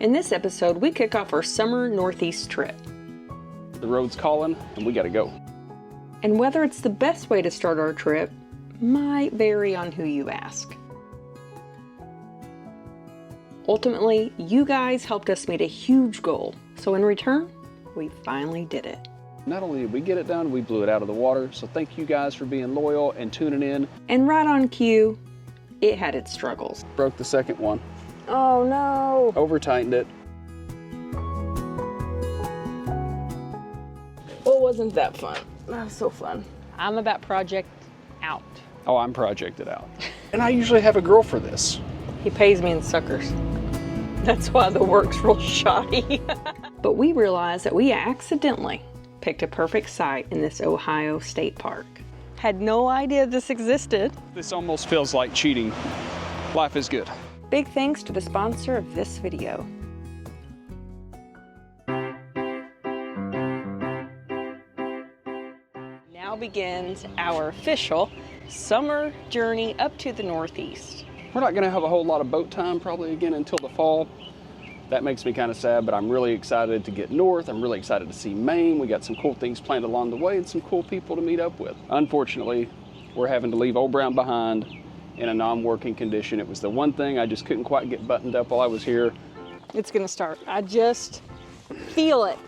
In this episode, we kick off our summer Northeast trip. The road's calling and we gotta go. And whether it's the best way to start our trip might vary on who you ask. Ultimately, you guys helped us meet a huge goal, so in return, we finally did it. Not only did we get it done, we blew it out of the water, so thank you guys for being loyal and tuning in. And right on cue, it had its struggles. Broke the second one. Oh no! Over-tightened it. Well, wasn't that fun? That was so fun. I'm about project out. Oh, I'm projected out. And I usually have a girl for this. He pays me in suckers. That's why the work's real shoddy. But we realized that we accidentally picked a perfect site in this Ohio state park. Had no idea this existed. This almost feels like cheating. Life is good. Big thanks to the sponsor of this video. Now begins our official summer journey up to the Northeast. We're not gonna have a whole lot of boat time probably again until the fall. That makes me kind of sad, but I'm really excited to get north. I'm really excited to see Maine. We got some cool things planned along the way and some cool people to meet up with. Unfortunately, we're having to leave Old Brown behind in a non-working condition. It was the one thing I just couldn't quite get buttoned up while I was here. It's gonna start. I just feel it.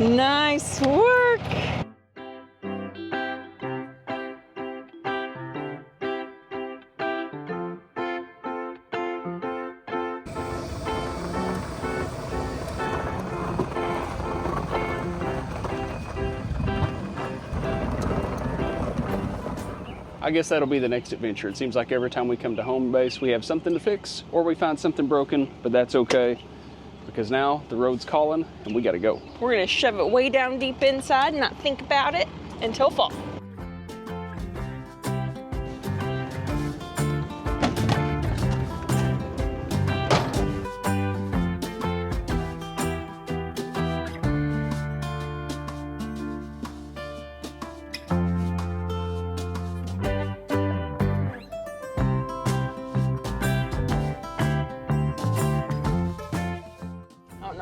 Nice work. I guess that'll be the next adventure. It seems like every time we come to home base, we have something to fix or we find something broken, but that's okay because now the road's calling and we gotta go. We're gonna shove it way down deep inside and not think about it until fall.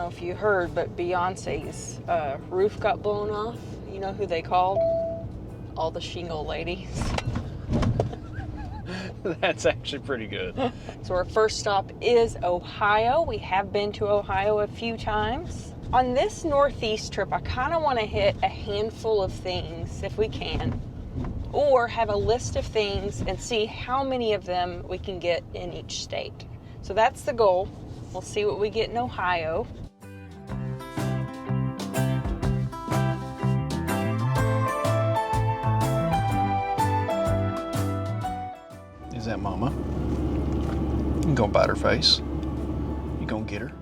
If you heard, but Beyonce's roof got blown off. You know who they called? All the shingle ladies. That's actually pretty good. So our first stop is Ohio. We have been to Ohio a few times. On this Northeast trip, I kind of want to hit a handful of things if we can, or have a list of things and see how many of them we can get in each state. So that's the goal. We'll see what we get in Ohio. Is that Mama? You gonna bite her face? You gonna get her?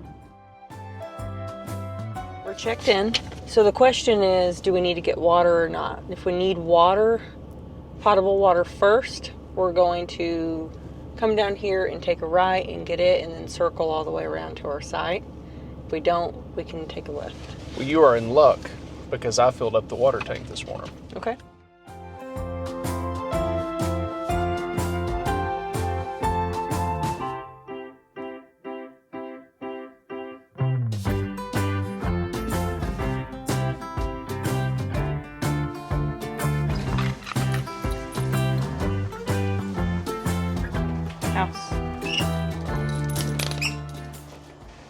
We're checked in. So the question is, do we need to get water or not? If we need water, potable water first, we're going to come down here and take a right and get it and then circle all the way around to our site. If we don't, we can take a left. Well, you are in luck because I filled up the water tank this morning. Okay.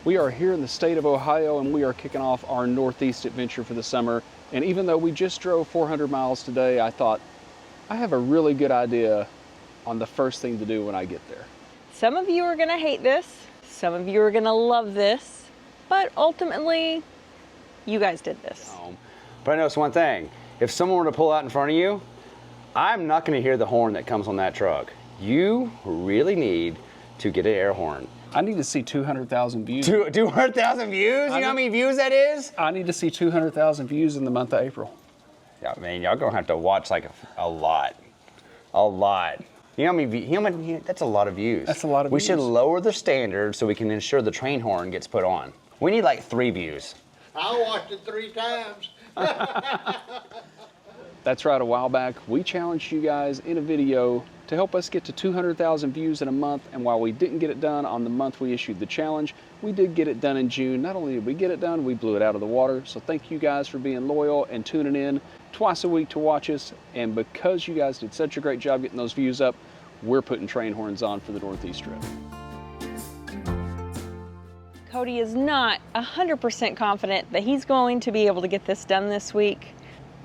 We are here in the state of Ohio and we are kicking off our Northeast adventure for the summer. And even though we just drove 400 miles today, I thought I have a really good idea on the first thing to do when I get there. Some of you are gonna hate this, some of you are gonna love this, but ultimately, you guys did this. But I noticed one thing. If someone were to pull out in front of you, I'm not gonna hear the horn that comes on that truck. You really need to get an air horn. I need to see 200,000 views. 200,000 views? You know how many views that is? I need to see 200,000 views in the month of April. Yeah, man, y'all gonna have to watch like a lot. A lot. You know how many, that's a lot of views. That's a lot of views. We should lower the standard so we can ensure the train horn gets put on. We need like 3 views. I watched it 3 times. That's right, a while back, we challenged you guys in a video to help us get to 200,000 views in a month. And while we didn't get it done on the month we issued the challenge, we did get it done in June. Not only did we get it done, we blew it out of the water. So thank you guys for being loyal and tuning in twice a week to watch us. And because you guys did such a great job getting those views up, we're putting train horns on for the Northeast trip. Cody is not 100% confident that he's going to be able to get this done this week,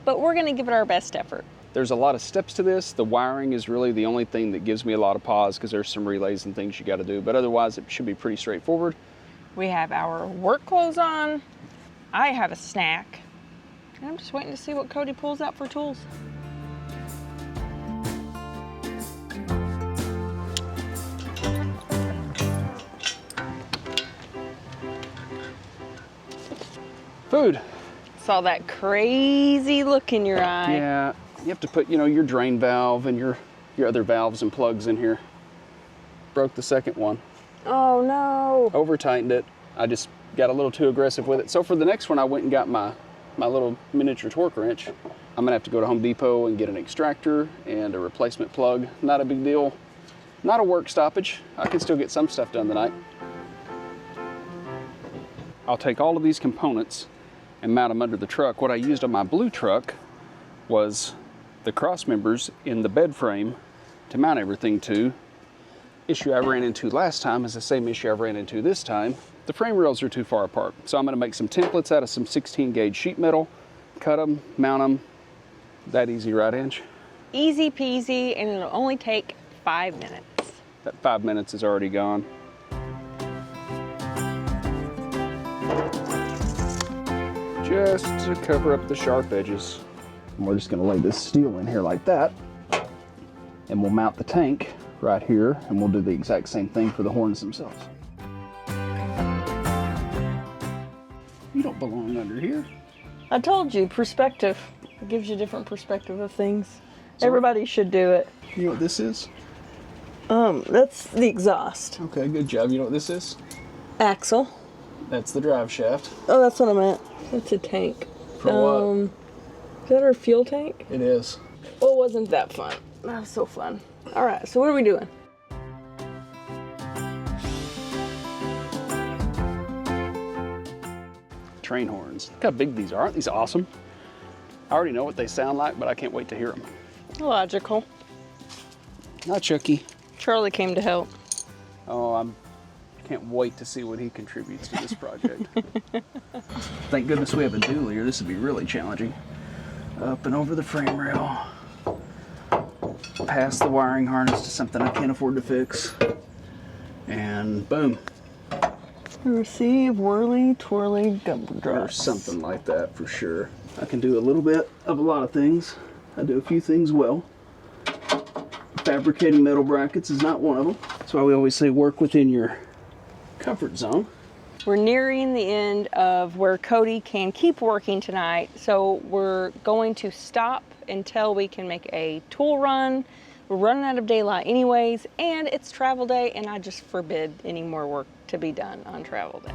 but we're going to give it our best effort. There's a lot of steps to this. The wiring is really the only thing that gives me a lot of pause because there's some relays and things you got to do, but otherwise it should be pretty straightforward. We have our work clothes on. I have a snack. And I'm just waiting to see what Cody pulls out for tools. Food. Saw that crazy look in your eye. Yeah, you have to put, you know, your drain valve and your other valves and plugs in here. Broke the second one. Oh no. Over tightened it. I just got a little too aggressive with it. So for the next one, I went and got my little miniature torque wrench. I'm gonna have to go to Home Depot and get an extractor and a replacement plug. Not a big deal. Not a work stoppage. I can still get some stuff done tonight. I'll take all of these components and mount them under the truck. What I used on my blue truck was the cross members in the bed frame to mount everything to. Issue I ran into last time is the same issue I ran into this time. The frame rails are too far apart. So I'm gonna make some templates out of some 16 gauge sheet metal, cut them, mount them. That easy, right, Ange? Easy peasy, and it'll only take 5 minutes. That 5 minutes is already gone. Just to cover up the sharp edges. And we're just gonna lay this steel in here like that. And we'll mount the tank right here, and we'll do the exact same thing for the horns themselves. You don't belong under here. I told you, perspective. It gives you a different perspective of things. So everybody should do it. You know what this is? That's the exhaust. Okay, good job. You know what this is? Axle. That's the drive shaft. Oh, that's what I meant. That's a tank. For what? Is that our fuel tank? It is. Oh, wasn't that fun? That was so fun. All right, so what are we doing? Train horns. Look how big these are. Aren't these awesome? I already know what they sound like, but I can't wait to hear them. Logical. Not Chucky. Charlie came to help. Oh, I can't wait to see what he contributes to this project. Thank goodness we have a dualier. This would be really challenging. Up and over the frame rail. Pass the wiring harness to something I can't afford to fix. And boom. Receive whirly, twirly, gumbo Or drops. something like that for sure. I can do a little bit of a lot of things. I do a few things well. Fabricating metal brackets is not one of them. That's why we always say work within your comfort zone. We're nearing the end of where Cody can keep working tonight, so we're going to stop until we can make a tool run. We're running out of daylight anyways, and it's travel day, and I just forbid any more work to be done on travel day.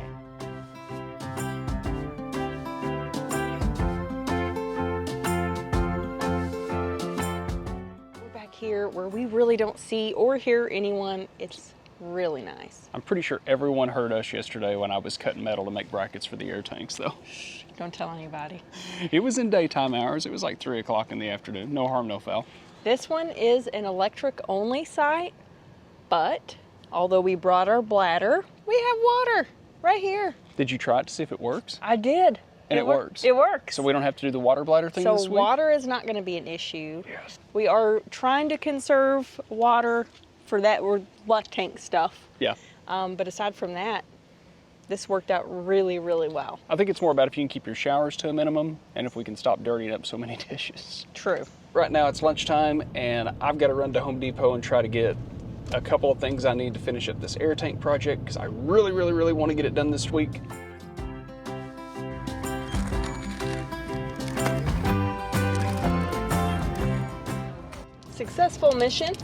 We're back here where we really don't see or hear anyone. It's really nice. I'm pretty sure everyone heard us yesterday when I was cutting metal to make brackets for the air tanks though. Don't tell anybody. It was in daytime hours. It was like 3 o'clock in the afternoon. No harm, no foul. This one is an electric only site, but although we brought our bladder, we have water right here. Did you try it to see if it works? I did. And it works? It works. So we don't have to do the water bladder thing this So week? water is not going to be an issue. Yes. We are trying to conserve water for that left tank stuff. Yeah. But aside from that, this worked out really, really well. I think it's more about if you can keep your showers to a minimum and if we can stop dirtying up so many dishes. True. Right now it's lunchtime and I've got to run to Home Depot and try to get a couple of things I need to finish up this air tank project because I really, really, really want to get it done this week. Successful mission.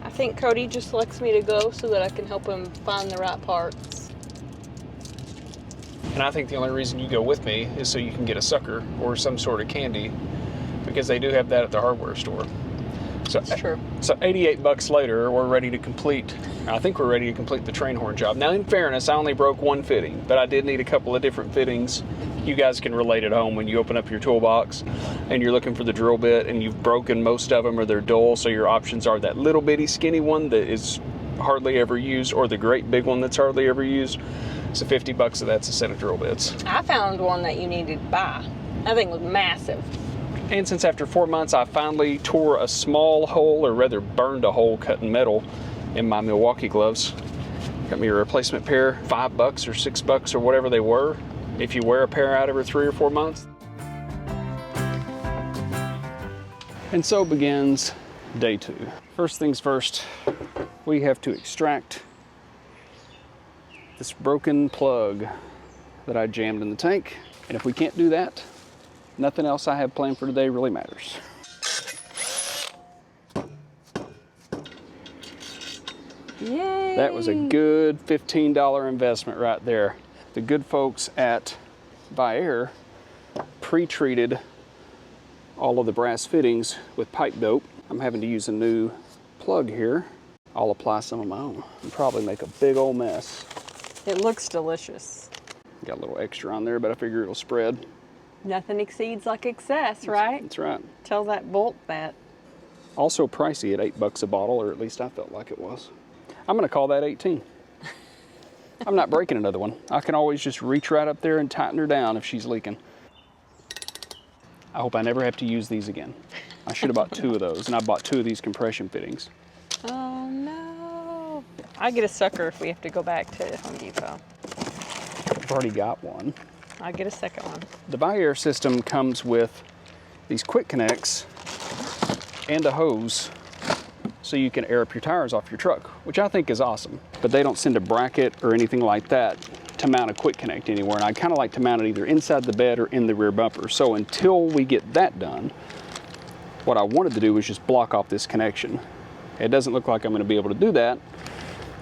I think Cody just selects me to go so that I can help him find the right parts. And I think the only reason you go with me is so you can get a sucker or some sort of candy, because they do have that at the hardware store. So, That's true. So 88 bucks later, we're ready to complete, I think we're ready to complete the train horn job. Now, in fairness, I only broke one fitting, but I did need a couple of different fittings. You guys can relate at home when you open up your toolbox and you're looking for the drill bit and you've broken most of them or they're dull, so your options are that little bitty skinny one that is hardly ever used or the great big one that's hardly ever used. So 50 bucks of that's a set of drill bits. I found one that you needed to buy. That thing was massive. And since after 4 months, I finally tore a small hole, or rather burned a hole cutting metal in my Milwaukee gloves. Got me a replacement pair, $5 or $6 or whatever they were, if you wear a pair out every 3 or 4 months. And so begins day 2. First things first, we have to extract this broken plug that I jammed in the tank. And if we can't do that, nothing else I have planned for today really matters. Yay! That was a good $15 investment right there. The good folks at Viair pre-treated all of the brass fittings with pipe dope. I'm having to use a new plug here. I'll apply some of my own and probably make a big old mess. It looks delicious. Got a little extra on there, but I figure it'll spread. Nothing exceeds like excess, right? That's right. Tell that bolt that. Also pricey at $8 a bottle, or at least I felt like it was. I'm gonna call that 18. I'm not breaking another one. I can always just reach right up there and tighten her down if she's leaking. I hope I never have to use these again. I should have bought 2 of those, and I bought 2 of these compression fittings. Oh no. I get a sucker if we have to go back to Home Depot. I've already got one. I get a second one. The Viair system comes with these quick connects and a hose so you can air up your tires off your truck, which I think is awesome. But they don't send a bracket or anything like that to mount a quick connect anywhere. And I kind of like to mount it either inside the bed or in the rear bumper. So until we get that done, what I wanted to do was just block off this connection. It doesn't look like I'm gonna be able to do that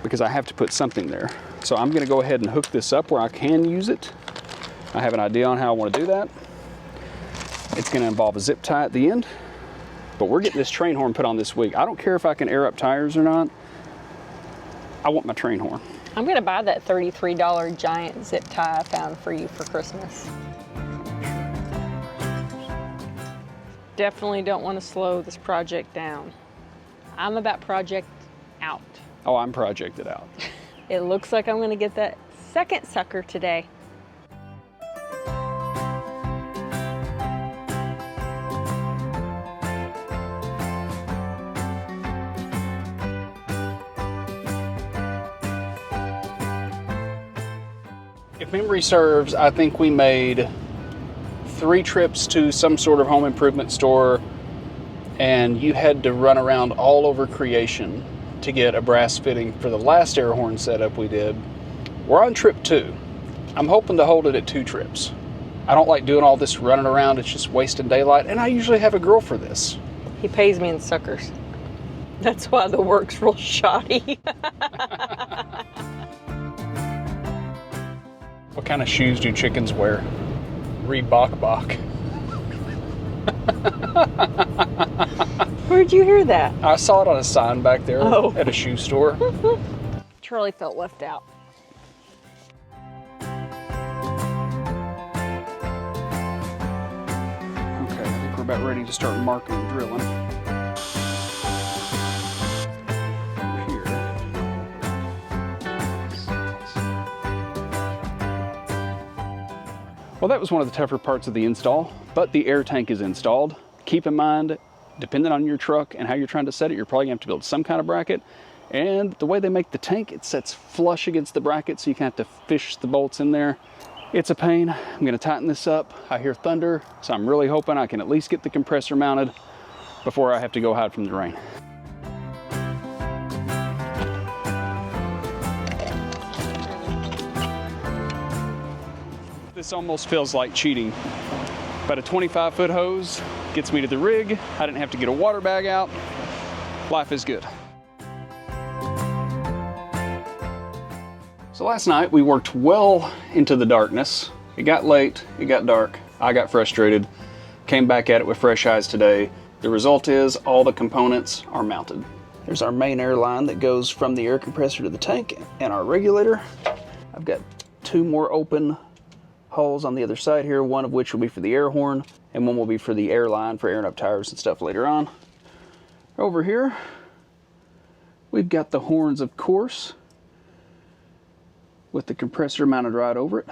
because I have to put something there. So I'm gonna go ahead and hook this up where I can use it. I have an idea on how I want to do that. It's going to involve a zip tie at the end, but we're getting this train horn put on this week. I don't care if I can air up tires or not. I want my train horn. I'm gonna buy that $33 giant zip tie I found for you for Christmas. Definitely don't want to slow this project down. I'm about project out. Oh, I'm projected out. It looks like I'm gonna get that second sucker today. If memory serves, I think we made 3 trips to some sort of home improvement store, and you had to run around all over creation to get a brass fitting for the last air horn setup we did. We're on trip 2. I'm hoping to hold it at 2 trips. I don't like doing all this running around. It's just wasting daylight, and I usually have a girl for this. He pays me in suckers. That's why the work's real shoddy. What kind of shoes do chickens wear? Reebok bok. Where'd you hear that? I saw it on a sign back there Oh. at a shoe store. Charlie felt left out. Okay, I think we're about ready to start marking and drilling. Here. Well, that was one of the tougher parts of the install, but the air tank is installed. Keep in mind, depending on your truck and how you're trying to set it, you're probably gonna have to build some kind of bracket. And the way they make the tank, it sets flush against the bracket, so you can have to fish the bolts in there. It's a pain. I'm gonna tighten this up. I hear thunder, so I'm really hoping I can at least get the compressor mounted before I have to go hide from the rain. This almost feels like cheating, but a 25-foot hose gets me to the rig. I didn't have to get a water bag out. Life is good. So last night we worked well into the darkness. It got late, it got dark. I got frustrated, came back at it with fresh eyes today. The result is all the components are mounted. There's our main air line that goes from the air compressor to the tank and our regulator. I've got 2 more open holes on the other side here, one of which will be for the air horn and one will be for the air line for airing up tires and stuff later on. Over here, we've got the horns, of course, with the compressor mounted right over it.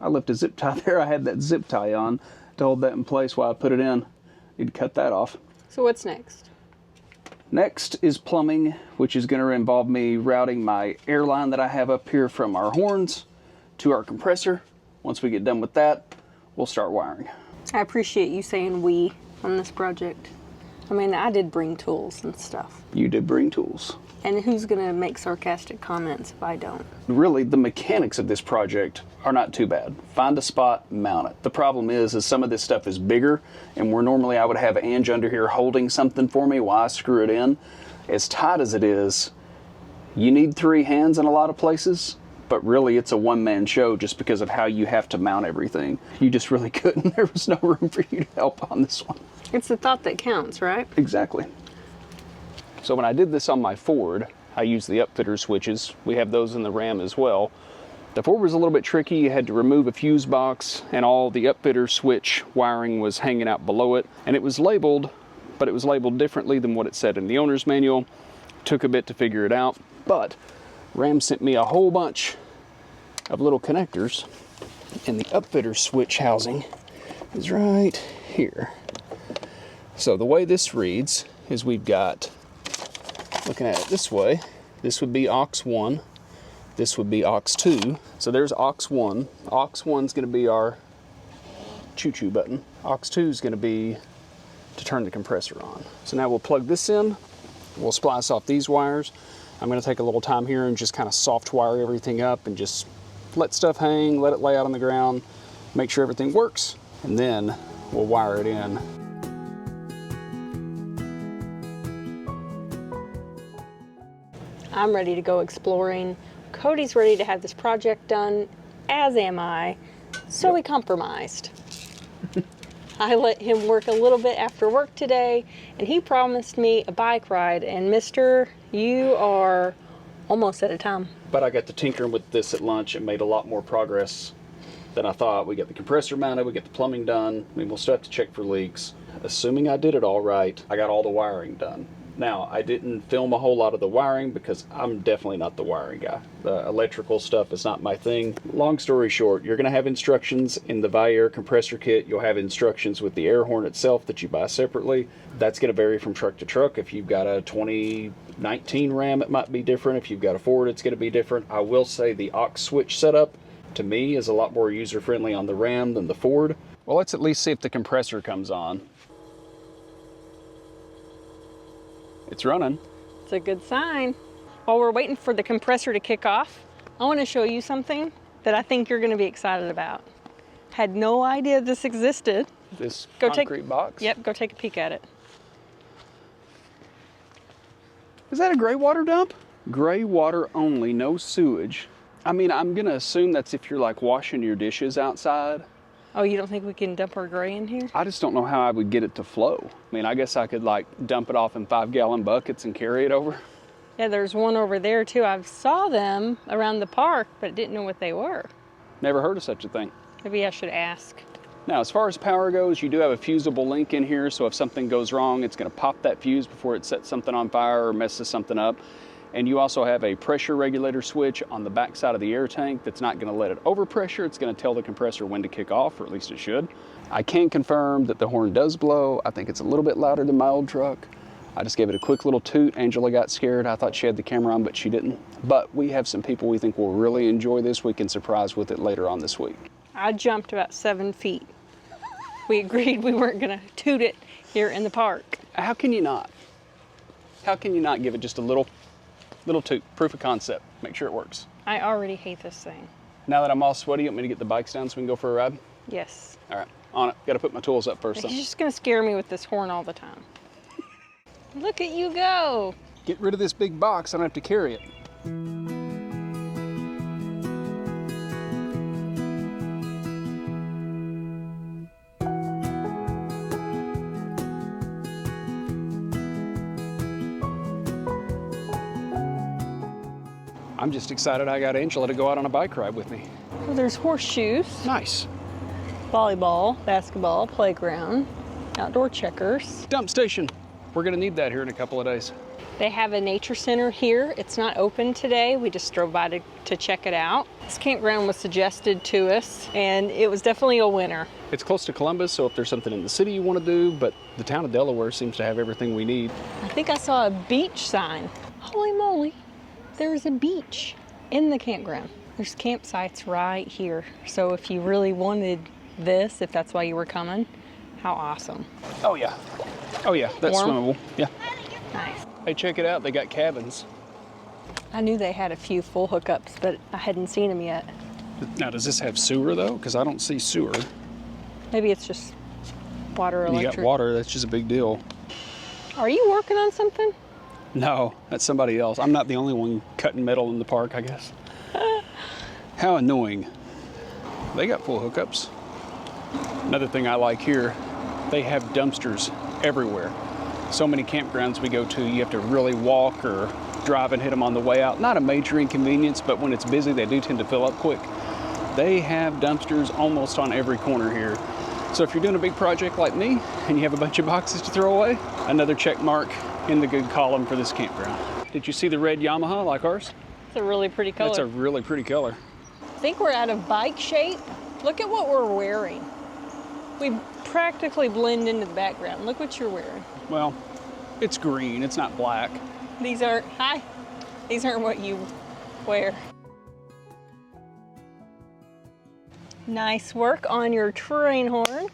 I left a zip tie there. I had that zip tie on to hold that in place while I put it in. Need to cut that off. So what's next? Next is plumbing, which is going to involve me routing my air line that I have up here from our horns to our compressor. Once we get done with that, we'll start wiring. I appreciate you saying we on this project. I mean, I did bring tools and stuff. You did bring tools. And who's gonna make sarcastic comments if I don't? Really, the mechanics of this project are not too bad. Find a spot, mount it. The problem is some of this stuff is bigger, and where normally I would have Ange under here holding something for me while I screw it in, as tight as it is, you need 3 hands in a lot of places, but really it's a one-man show just because of how you have to mount everything. You just really couldn't. There was no room for you to help on this one. It's the thought that counts, right? Exactly. So when I did this on my Ford, I used the upfitter switches. We have those in the Ram as well. The Ford was a little bit tricky. You had to remove a fuse box and all the upfitter switch wiring was hanging out below it. And it was labeled, but it was labeled differently than what it said in the owner's manual. Took a bit to figure it out, but Ram sent me a whole bunch of little connectors, and the upfitter switch housing is right here. So the way this reads is we've got, looking at it this way, this would be aux 1, this would be aux 2. So there's aux 1. Aux 1 is going to be our choo-choo button. Aux 2 is going to be to turn the compressor on. So now we'll plug this in, we'll splice off these wires. I'm going to take a little time here and just kind of soft wire everything up and just let stuff hang, let it lay out on the ground, make sure everything works, and then we'll wire it in. I'm ready to go exploring. Cody's ready to have this project done, as am I. So Yep. we compromised. I let him work a little bit after work today, and he promised me a bike ride. And mister, you are almost out of time. But I got to tinkering with this at lunch and made a lot more progress than I thought. We got the compressor mounted, we got the plumbing done. I mean, we'll still have to check for leaks. Assuming I did it all right, I got all the wiring done. Now, I didn't film a whole lot of the wiring because I'm definitely not the wiring guy. The electrical stuff is not my thing. Long story short, you're going to have instructions in the Viair compressor kit. You'll have instructions with the air horn itself that you buy separately. That's going to vary from truck to truck. If you've got a 2019 Ram, it might be different. If you've got a Ford, it's going to be different. I will say the aux switch setup, to me, is a lot more user-friendly on the Ram than the Ford. Well, let's at least see if the compressor comes on. It's running. It's a good sign. While we're waiting for the compressor to kick off, I want to show you something that I think you're going to be excited about. Had no idea this existed. This Go concrete box? Yep, go take a peek at it. Is that a gray water dump? Gray water only, no sewage. I mean, I'm going to assume that's if you're like washing your dishes outside. Oh, you don't think we can dump our gray in here? I just don't know how I would get it to flow. I mean, I guess I could like dump it off in 5-gallon buckets and carry it over. Yeah, there's one over there too. I saw them around the park, but didn't know what they were. Never heard of such a thing. Maybe I should ask. Now, as far as power goes, you do have a fusible link in here, so if something goes wrong, it's going to pop that fuse before it sets something on fire or messes something up. And you also have a pressure regulator switch on the back side of the air tank that's not going to let it overpressure. It's going to tell the compressor when to kick off, or at least it should. I can confirm that the horn does blow. I think it's a little bit louder than my old truck. I just gave it a quick little toot. Angela got scared. I thought she had the camera on, but she didn't. But we have some people we think will really enjoy this. We can surprise with it later on this week. I jumped about 7 feet. We agreed we weren't going to toot it here in the park. How can you not? How can you not give it just a little toot, proof of concept, make sure it works. I already hate this thing. Now that I'm all sweaty, you want me to get the bikes down so we can go for a ride? Yes. All right, on it. Got to put my tools up first, though. He's just going to scare me with this horn all the time. Look at you go. Get rid of this big box, I don't have to carry it. I'm just excited I got Angela to go out on a bike ride with me. Well, there's horseshoes, Nice. volleyball, basketball, playground, outdoor checkers. Dump station. We're gonna need that here in a couple of days. They have a nature center here. It's not open today. We just drove by to check it out. This campground was suggested to us, and it was definitely a winner. It's close to Columbus, so if there's something in the city you want to do, but the town of Delaware seems to have everything we need. I think I saw a beach sign. Holy moly, there's a beach in the campground. There's campsites right here. So if you really wanted this, if that's why you were coming, how awesome. Oh yeah. Oh yeah, that's Warm? swimmable. Yeah. Nice. Hey, check it out. They got cabins. I knew they had a few full hookups, but I hadn't seen them yet. Now, does this have sewer though? Because I don't see sewer. Maybe it's just water, You electric. got water. That's just a big deal. Are you working on something? No, that's somebody else. I'm not the only one cutting metal in the park, I guess. How annoying. They got full hookups. Another thing I like here, they have dumpsters everywhere. So many campgrounds we go to, you have to really walk or drive and hit them on the way out. Not a major inconvenience, but when it's busy, they do tend to fill up quick. They have dumpsters almost on every corner here. So if you're doing a big project like me and you have a bunch of boxes to throw away, another check mark in the good column for this campground. Did you see the red Yamaha like ours? It's a really pretty color. That's a really pretty color. I think we're out of bike shape. Look at what we're wearing. We practically blend into the background. Look what you're wearing. Well, it's green, it's not black. These aren't what you wear. Nice work on your train horn.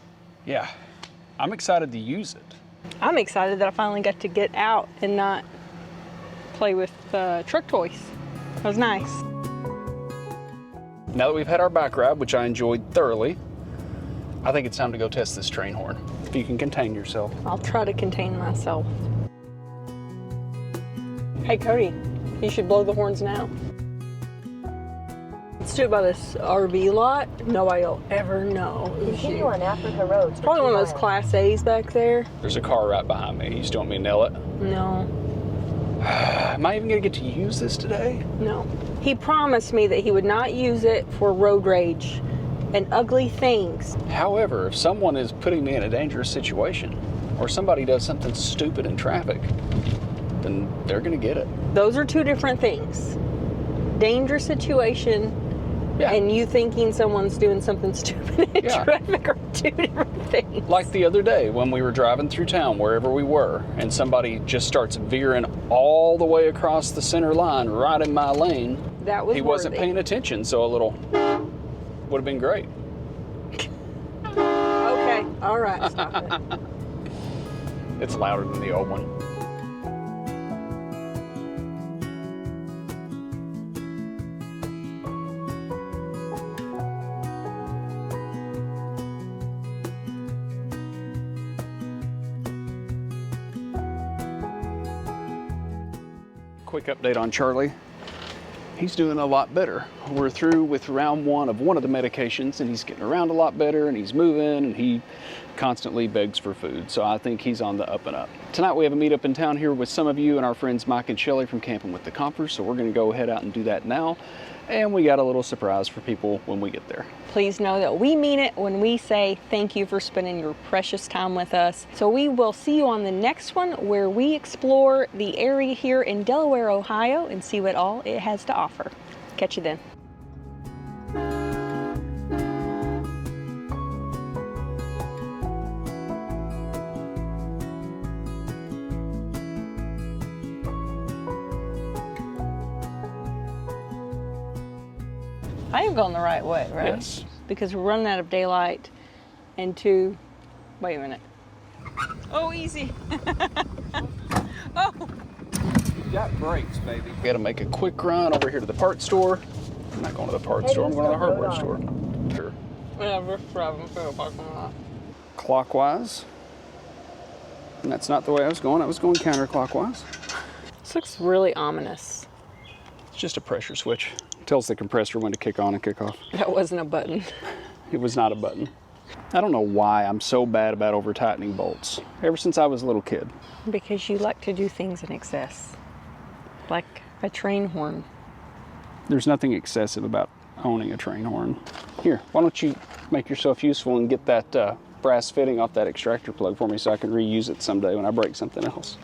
Yeah, I'm excited to use it. I'm excited that I finally got to get out and not play with truck toys. That was nice. Now that we've had our bike ride, which I enjoyed thoroughly, I think it's time to go test this train horn. If you can contain yourself. I'll try to contain myself. Hey Cody, you should blow the horns now. Let's do it by this RV lot. Nobody will ever know. Continue on Africa Road. It's probably one of those Class A's back there. There's a car right behind me. You just want me to nail it? No, Am I even gonna get to use this today? no. He promised me that he would not use it for road rage and ugly things. However, if someone is putting me in a dangerous situation, or somebody does something stupid in traffic, then they're gonna get it. Those are two different things. Dangerous situation Yeah. and you thinking someone's doing something stupid in Yeah. traffic are two different things. Like the other day when we were driving through town, wherever we were, and somebody just starts veering all the way across the center line right in my lane. That was He wasn't worthy. paying attention, so a little would have been great. Okay, all right, stop it. It's louder than the old one. Quick update on Charlie. He's doing a lot better. We're through with round one of the medications, and he's getting around a lot better, and he's moving, and he constantly begs for food. So I think he's on the up and up. Tonight we have a meetup in town here with some of you and our friends Mike and Shelly from Camping with the Compers. So we're gonna go head out and do that now. And we got a little surprise for people when we get there. Please know that we mean it when we say thank you for spending your precious time with us. So we will see you on the next one where we explore the area here in Delaware, Ohio and see what all it has to offer. Catch you then. I am going the right way, right? Yes. Because we're running out of daylight and two, wait a minute. Oh, easy. Oh. You got brakes, baby. We gotta make a quick run over here to the parts store. I'm not going to the parts store, I'm going to the hardware store. Sure. Whatever, problem for a parking lot. Clockwise. And that's not the way I was going counterclockwise. This looks really ominous. It's just a pressure switch. It tells the compressor when to kick on and kick off. That wasn't a button. It was not a button. I don't know why I'm so bad about over tightening bolts. Ever since I was a little kid. Because you like to do things in excess. Like a train horn. There's nothing excessive about owning a train horn. Here, why don't you make yourself useful and get that brass fitting off that extractor plug for me so I can reuse it someday when I break something else.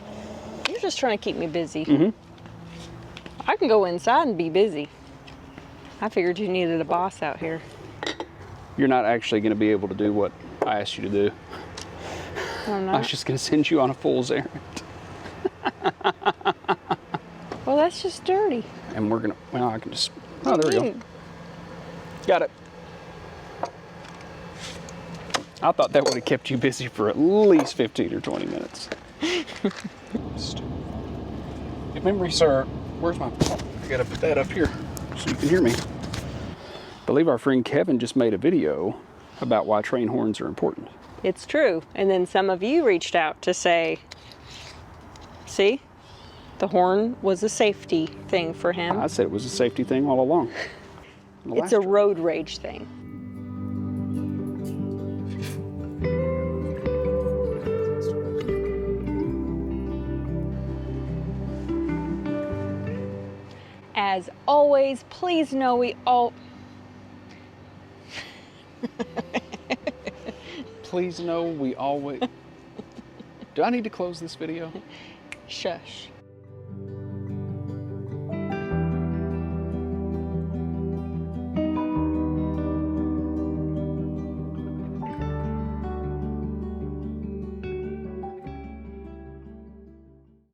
You're just trying to keep me busy. I can go inside and be busy. I figured you needed a boss out here. You're not actually going to be able to do what I asked you to do. I'm I not. was just going to send you on a fool's errand. Well, that's just dirty. And we're going to, well, I can just, oh, there we go. Got it. I thought that would have kept you busy for at least 15 or 20 minutes. If memory serves, where's my, I gotta put that up here so you can hear me. I believe our friend Kevin just made a video about why train horns are important. It's true. And then some of you reached out to say, see, the horn was a safety thing for him. I said it was a safety thing all along. It's a road rage thing. As always, please know we all... Please know we always... Do I need to close this video? Shush.